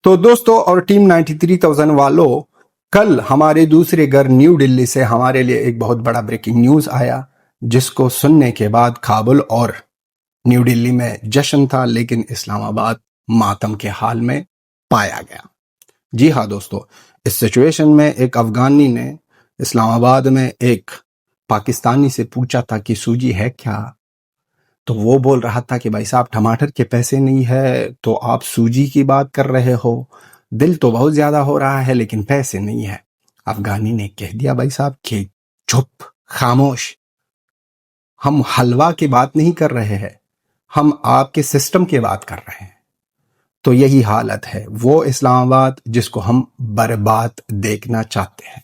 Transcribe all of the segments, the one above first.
تو دوستوں اور ٹیم 93,000 والوں، کل ہمارے دوسرے گھر نیو دلی سے ہمارے لیے ایک بہت بڑا بریکنگ نیوز آیا، جس کو سننے کے بعد کابل اور نیو دلی میں جشن تھا، لیکن اسلام آباد ماتم کے حال میں پایا گیا۔ جی ہاں دوستو، اس سچویشن میں ایک افغانی نے اسلام آباد میں ایک پاکستانی سے پوچھا تھا کہ سوجی ہے کیا؟ تو وہ بول رہا تھا کہ بھائی صاحب ٹماٹر کے پیسے نہیں ہے تو آپ سوجی کی بات کر رہے ہو، دل تو بہت زیادہ ہو رہا ہے لیکن پیسے نہیں ہے۔ افغانی نے کہہ دیا بھائی صاحب کہ چپ، خاموش، ہم حلوہ کی بات نہیں کر رہے ہیں، ہم آپ کے سسٹم کی بات کر رہے ہیں۔ تو یہی حالت ہے وہ اسلام آباد جس کو ہم برباد دیکھنا چاہتے ہیں۔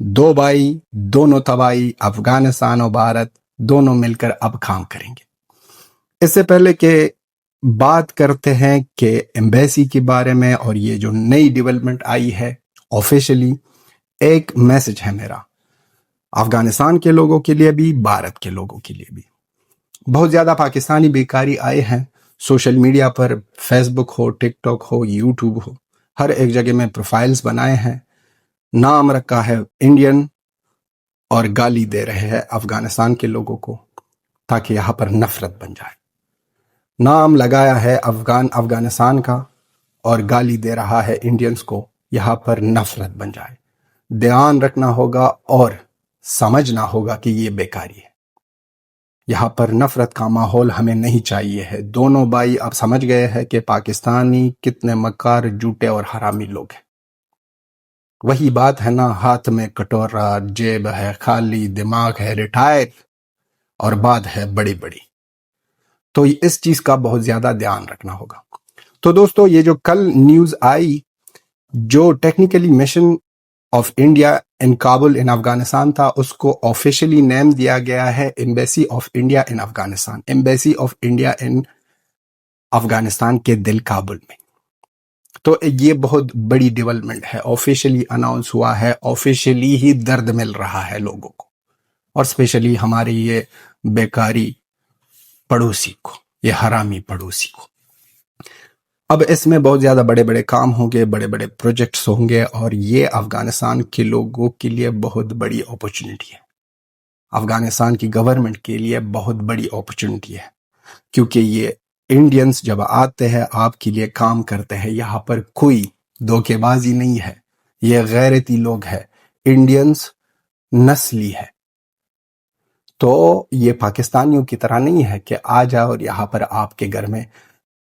دو بھائی، دونوں تباہی، افغانستان اور بھارت دونوں مل کر اب کام کریں گے۔ اس سے پہلے کہ بات کرتے ہیں کہ ایمبیسی کے بارے میں اور یہ جو نئی ڈیولپمنٹ آئی ہے، آفیشلی ایک میسج ہے میرا افغانستان کے لوگوں کے لیے بھی، بھارت کے لوگوں کے لیے بھی۔ بہت زیادہ پاکستانی بیکاری آئے ہیں سوشل میڈیا پر، فیس بک ہو، ٹک ٹاک ہو، یوٹیوب ہو، ہر ایک جگہ میں پروفائلز بنائے ہیں، نام رکھا ہے انڈین اور گالی دے رہے ہیں افغانستان کے لوگوں کو تاکہ یہاں پر نفرت بن جائے۔ نام لگایا ہے افغانستان کا اور گالی دے رہا ہے انڈینز کو، یہاں پر نفرت بن جائے۔ دھیان رکھنا ہوگا اور سمجھنا ہوگا کہ یہ بیکاری ہے، یہاں پر نفرت کا ماحول ہمیں نہیں چاہیے ہے۔ دونوں بھائی اب سمجھ گئے ہیں کہ پاکستانی کتنے مکار، جھوٹے اور حرامی لوگ ہیں۔ وہی بات ہے نا، ہاتھ میں کٹورا، جیب ہے خالی، دماغ ہے ریٹائر اور بات ہے بڑی بڑی۔ تو اس چیز کا بہت زیادہ دھیان رکھنا ہوگا۔ تو دوستو، یہ جو کل نیوز آئی، جو technically mission of India in Kabul in Afghanistan تھا، اس کو آفیشلی نیم دیا گیا ہے embassy of India in Afghanistan, embassy of India in Afghanistan کے دل کابل میں۔ تو یہ بہت بڑی ڈیولپمنٹ ہے، آفیشلی اناؤنس ہوا ہے، آفیشلی ہی درد مل رہا ہے لوگوں کو، اور اسپیشلی ہمارے یہ بیکاری پڑوسی کو، یہ حرامی پڑوسی کو۔ اب اس میں بہت زیادہ بڑے بڑے کام ہوں گے، بڑے بڑے پروجیکٹس ہوں گے، اور یہ افغانستان کے لوگوں کے لیے بہت بڑی اپرچونٹی ہے، افغانستان کی گورنمنٹ کے لیے بہت بڑی اپرچونٹی ہے، کیونکہ یہ انڈینز جب آتے ہیں آپ کے لیے کام کرتے ہیں، یہاں پر کوئی دھوکے بازی نہیں ہے، یہ غیرتی لوگ ہیں، انڈینز نسلی ہے۔ تو یہ پاکستانیوں کی طرح نہیں ہے کہ آ جاؤ اور یہاں پر آپ کے گھر میں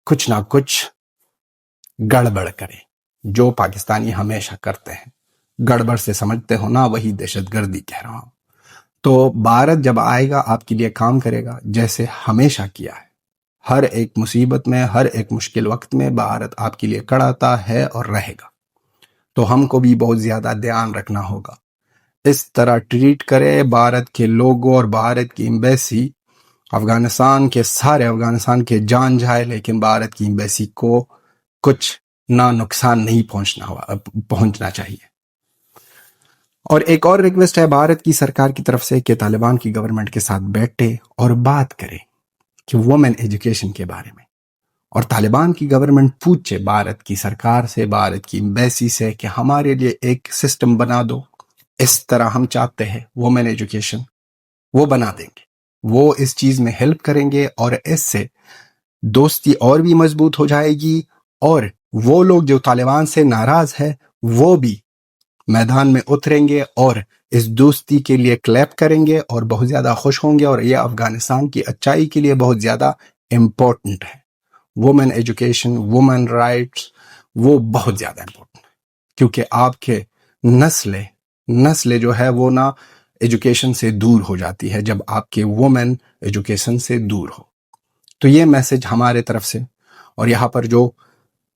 کچھ نہ کچھ گڑبڑ کرے، جو پاکستانی ہمیشہ کرتے ہیں۔ گڑبڑ سے سمجھتے ہو نا، وہی دہشت گردی کہہ رہا ہوں۔ تو بھارت جب آئے گا آپ کے لیے کام کرے گا، جیسے ہمیشہ کیا ہے، ہر ایک مصیبت میں، ہر ایک مشکل وقت میں بھارت آپ کے لیے کھڑا تھا، ہے اور رہے گا۔ تو ہم کو بھی بہت زیادہ دھیان رکھنا ہوگا، اس طرح ٹریٹ کرے بھارت کے لوگوں اور بھارت کی ایمبیسی، افغانستان کے سارے افغانستان کے جان جائے لیکن بھارت کی ایمبیسی کو کچھ نہ نقصان نہیں پہنچنا چاہیے۔ اور ایک اور ریکویسٹ ہے بھارت کی سرکار کی طرف سے کہ طالبان کی گورنمنٹ کے ساتھ بیٹھے اور بات کرے کہ وومن ایجوکیشن کے بارے میں، اور طالبان کی گورنمنٹ پوچھے بھارت کی سرکار سے، بھارت کی ایمبیسی سے کہ ہمارے لیے ایک سسٹم بنا دو، اس طرح ہم چاہتے ہیں وومن ایجوکیشن، وہ بنا دیں گے، وہ اس چیز میں ہیلپ کریں گے، اور اس سے دوستی اور بھی مضبوط ہو جائے گی، اور وہ لوگ جو طالبان سے ناراض ہے وہ بھی میدان میں اتریں گے اور اس دوستی کے لیے کلیپ کریں گے اور بہت زیادہ خوش ہوں گے، اور یہ افغانستان کی اچائی کے لیے بہت زیادہ امپورٹنٹ ہے۔ وومن ایجوکیشن، وومن رائٹس، وہ بہت زیادہ امپورٹنٹ ہے، کیونکہ آپ کے نسل جو ہے وہ نا ایجوکیشن سے دور ہو جاتی ہے جب آپ کے وومن ایجوکیشن سے دور ہو۔ تو یہ میسج ہمارے طرف سے، اور یہاں پر جو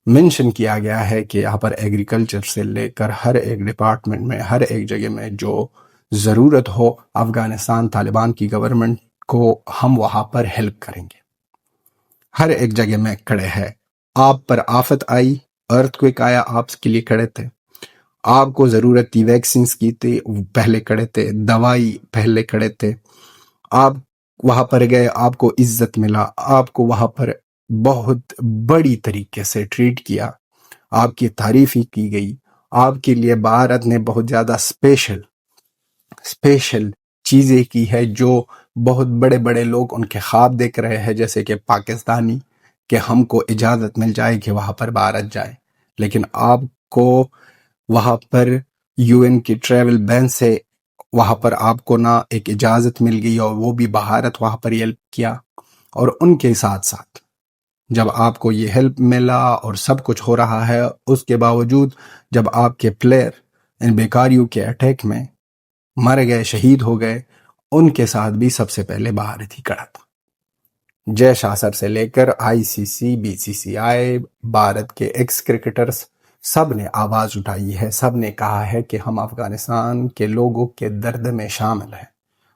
منشن کیا گیا ہے کہ یہاں پر ایگریکلچر سے لے کر ہر ایک ڈپارٹمنٹ میں، ہر ایک جگہ میں جو ضرورت ہو افغانستان طالبان کی گورنمنٹ کو، ہم وہاں پر ہیلپ کریں گے، ہر ایک جگہ میں کھڑے ہیں۔ آپ پر آفت آئی، ارتھ کوئک آیا، آپ کے لیے کھڑے تھے، آپ کو ضرورت تھی ویکسینز کی تھی، پہلے کھڑے تھے، دوائی پہلے کھڑے تھے، آپ وہاں پر گئے، آپ کو عزت ملا، آپ کو وہاں پر بہت بڑی طریقے سے ٹریٹ کیا، آپ کی تعریف ہی کی گئی. آپ کے لیے بھارت نے بہت زیادہ اسپیشل چیزیں کی ہے جو بہت بڑے بڑے لوگ ان کے خواب دیکھ رہے ہیں، جیسے کہ پاکستانی، کہ ہم کو اجازت مل جائے کہ وہاں پر بھارت جائے. لیکن آپ کو وہاں پر یو این کی ٹریول بین سے وہاں پر آپ کو نہ ایک اجازت مل گئی، اور وہ بھی بھارت وہاں پر ہیلپ کیا. اور ان کے ساتھ ساتھ جب آپ کو یہ ہیلپ ملا اور سب کچھ ہو رہا ہے، اس کے باوجود جب آپ کے پلیئر ان بیکاریوں کے اٹیک میں مر گئے، شہید ہو گئے، ان کے ساتھ بھی سب سے پہلے بھارت ہی کڑا تھا. جے شاہ سر سے لے کر آئی سی سی، بی سی سی آئی، بھارت کے ایکس کرکٹرز، سب نے آواز اٹھائی ہے، سب نے کہا ہے کہ ہم افغانستان کے لوگوں کے درد میں شامل ہیں،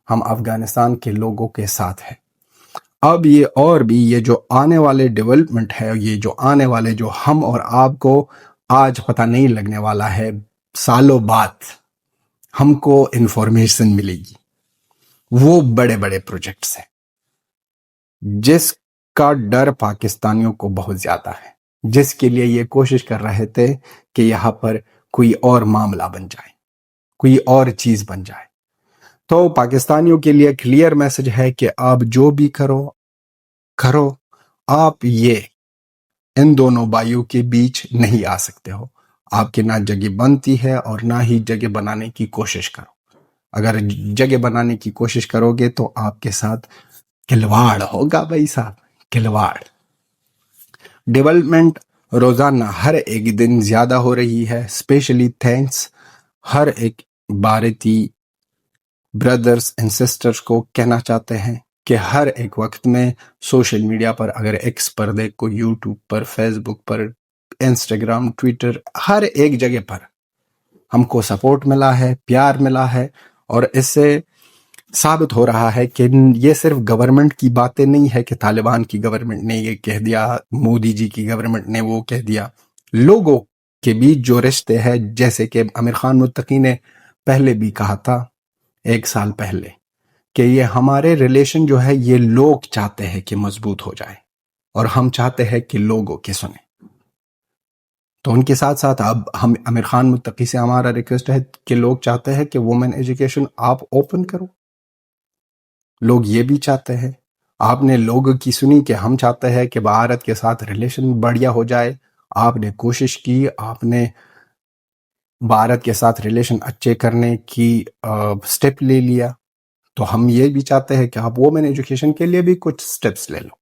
ہم افغانستان کے لوگوں کے ساتھ ہیں. اب یہ اور بھی یہ جو آنے والے ڈیولپمنٹ ہے، یہ جو آنے والے جو ہم اور آپ کو آج پتہ نہیں لگنے والا ہے، سالوں بعد ہم کو انفارمیشن ملے گی. وہ بڑے بڑے پروجیکٹس ہیں جس کا ڈر پاکستانیوں کو بہت زیادہ ہے، جس کے لیے یہ کوشش کر رہے تھے کہ یہاں پر کوئی اور معاملہ بن جائے، کوئی اور چیز بن جائے. تو پاکستانیوں کے لیے کلیئر میسج ہے کہ آپ جو بھی کرو، آپ یہ ان دونوں بھائیوں کے بیچ نہیں آ سکتے ہو. آپ کی نہ جگہ بنتی ہے اور نہ ہی جگہ بنانے کی کوشش کرو. اگر جگہ بنانے کی کوشش کرو گے تو آپ کے ساتھ کھلواڑ ہوگا بھائی صاحب، کھلواڑ. ڈیولپمنٹ روزانہ ہر ایک دن زیادہ ہو رہی ہے، اسپیشلی تھینکس ہر ایک بھارتی بردرز اینڈ سسٹرز کو کہنا چاہتے ہیں کہ ہر ایک وقت میں سوشل میڈیا پر اگر ایکس پر دیکھو، یوٹیوب پر، فیس بک پر، انسٹاگرام، ٹویٹر، ہر ایک جگہ پر ہم کو سپورٹ ملا ہے، پیار ملا ہے. اور اس سے ثابت ہو رہا ہے کہ یہ صرف گورنمنٹ کی باتیں نہیں ہے کہ طالبان کی گورنمنٹ نے یہ کہہ دیا، مودی جی کی گورنمنٹ نے وہ کہہ دیا. لوگوں کے بیچ جو رشتے ہیں، جیسے کہ عامر خان متقی نے پہلے بھی کہا تھا 1 سال پہلے کہ یہ ہمارے ریلیشن جو ہے یہ لوگ چاہتے ہیں کہ مضبوط ہو جائے، اور ہم چاہتے ہیں کہ لوگوں کے سنیں. تو ان کے ساتھ ساتھ اب ہم عامر خان متقی سے ہمارا ریکویسٹ ہے کہ لوگ چاہتے ہیں کہ وومن ایجوکیشن آپ اوپن کرو. لوگ یہ بھی چاہتے ہیں. آپ نے لوگوں کی سنی کہ ہم چاہتے ہیں کہ بھارت کے ساتھ ریلیشن بڑھیا ہو جائے. آپ نے کوشش کی، آپ نے بھارت کے ساتھ ریلیشن اچھے کرنے کی سٹیپ لے لیا. تو ہم یہ بھی چاہتے ہیں کہ آپ وومن ایجوکیشن کے لیے بھی کچھ سٹیپس لے لو،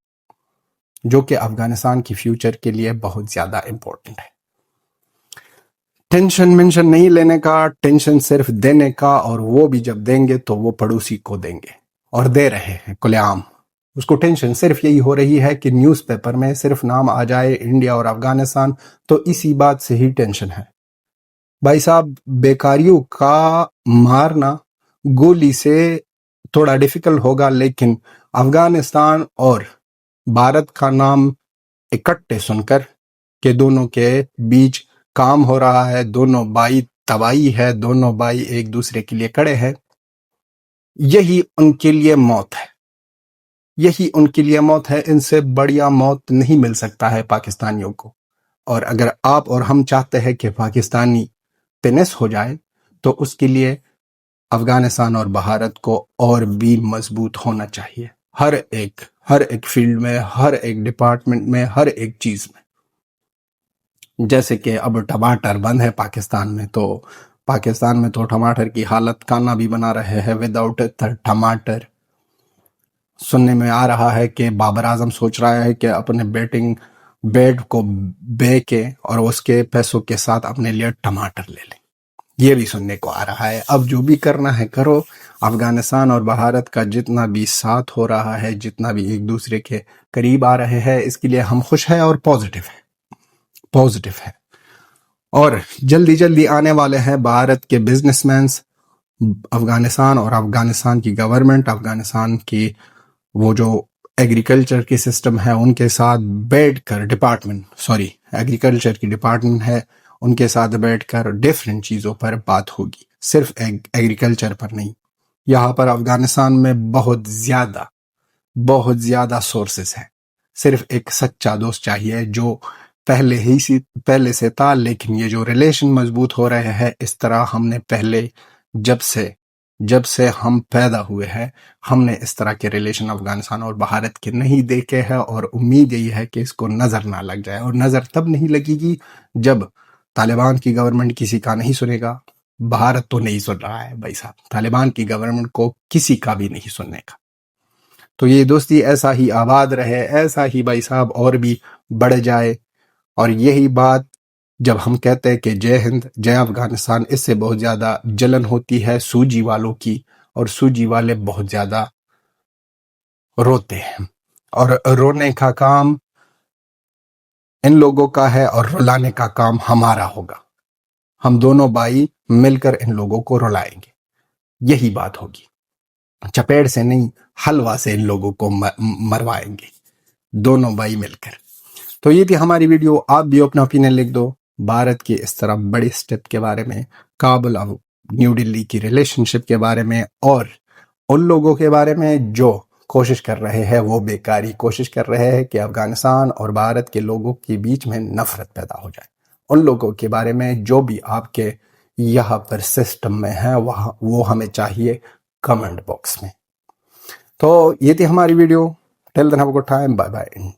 جو کہ افغانستان کی فیوچر کے لیے بہت زیادہ امپورٹنٹ ہے. ٹینشن مینشن نہیں لینے کا، ٹینشن صرف دینے کا، اور وہ بھی جب دیں گے تو وہ پڑوسی کو دیں گے، اور دے رہے ہیں کھلے عام. اس کو ٹینشن صرف یہی ہو رہی ہے کہ نیوز پیپر میں صرف نام آ جائے انڈیا اور افغانستان، تو اسی بات سے ہی ٹینشن ہے. بھائی صاحب، بیکاریوں کا مارنا گولی سے تھوڑا ڈیفیکلٹ ہوگا، لیکن افغانستان اور بھارت کا نام اکٹھے سن کر کہ دونوں کے بیچ کام ہو رہا ہے، دونوں بھائی تباہی ہے، دونوں بھائی ایک دوسرے کے لیے کڑے ہیں، یہی ان کے لیے موت ہے، یہی ان کے لیے موت ہے. ان سے بڑھیا موت نہیں مل سکتا ہے پاکستانیوں کو. اور اگر آپ اور ہم چاہتے ہیں کہ پاکستانی پینس ہو جائے، تو اس کے لیے افغانستان اور بھارت کو اور بھی مضبوط ہونا چاہیے، ہر ایک فیلڈ میں، ہر ایک ڈپارٹمنٹ میں، ہر ایک چیز میں. جیسے کہ اب ٹماٹر بند ہے پاکستان میں، تو پاکستان میں تو ٹماٹر کی حالت کانا بھی بنا رہے ہیں وداؤٹ ٹماٹر. سننے میں آ رہا ہے کہ بابر اعظم سوچ رہا ہے کہ اپنے بیڈ کو بیچے اور اس کے پیسوں کے ساتھ اپنے لیے ٹماٹر لے لیں. یہ بھی سننے کو آ رہا ہے. اب جو بھی کرنا ہے کرو. افغانستان اور بھارت کا جتنا بھی ساتھ ہو رہا ہے، جتنا بھی ایک دوسرے کے قریب آ رہے ہیں، اس کے لیے ہم خوش ہیں اور پوزیٹیو ہے. اور جلدی آنے والے ہیں بھارت کے بزنس مینز، افغانستان اور افغانستان کی گورنمنٹ، افغانستان کی وہ جو ایگریکلچر کی سسٹم ہے ان کے ساتھ بیٹھ کر ایگریکلچر کی ڈپارٹمنٹ ہے، ان کے ساتھ بیٹھ کر ڈیفرنٹ چیزوں پر بات ہوگی، صرف ایگریکلچر پر نہیں. یہاں پر افغانستان میں بہت زیادہ سورسز ہیں. صرف ایک سچا دوست چاہیے جو پہلے سے تھا، لیکن یہ جو ریلیشن مضبوط ہو رہے ہیں اس طرح ہم نے پہلے جب سے ہم پیدا ہوئے ہیں ہم نے اس طرح کے ریلیشن افغانستان اور بھارت کے نہیں دیکھے ہیں، اور امید یہی ہے کہ اس کو نظر نہ لگ جائے، اور نظر تب نہیں لگے گی جب طالبان کی گورنمنٹ کسی کا نہیں سنے گا۔ بھارت تو نہیں سن رہا ہے بھائی صاحب، طالبان کی گورنمنٹ کو کسی کا بھی نہیں سننے کا۔ تو یہ دوستی ایسا ہی آباد رہے، ایسا ہی بھائی صاحب اور بھی بڑھ جائے، اور یہی بات جب ہم کہتے ہیں کہ جے ہند جے افغانستان، اس سے بہت زیادہ جلن ہوتی ہے سوجی والوں کی، اور سوجی والے بہت زیادہ روتے ہیں، اور رونے کا کام ان لوگوں کا ہے اور رلانے کا کام ہمارا ہوگا۔ ہم دونوں بھائی مل کر ان لوگوں کو رلائیں گے، یہی بات ہوگی، چپیڑ سے نہیں حلوہ سے ان لوگوں کو مروائیں گے، دونوں بھائی مل کر۔ تو یہ تھی ہماری ویڈیو، آپ بھی اپنا اوپینین لکھ دو بھارت کی اس طرح بڑی سٹیپ کے بارے میں، کابل اور نیو دلی کی ریلیشن شپ کے بارے میں، اور ان لوگوں کے بارے میں جو کوشش کر رہے ہیں، وہ بیکاری کوشش کر رہے ہیں کہ افغانستان اور بھارت کے لوگوں کے بیچ میں نفرت پیدا ہو جائے۔ ان لوگوں کے بارے میں جو بھی آپ کے یہاں پر سسٹم میں ہے وہ ہمیں چاہیے کمنٹ باکس میں۔ تو یہ تھی ہماری video, till then have a good time, bye bye.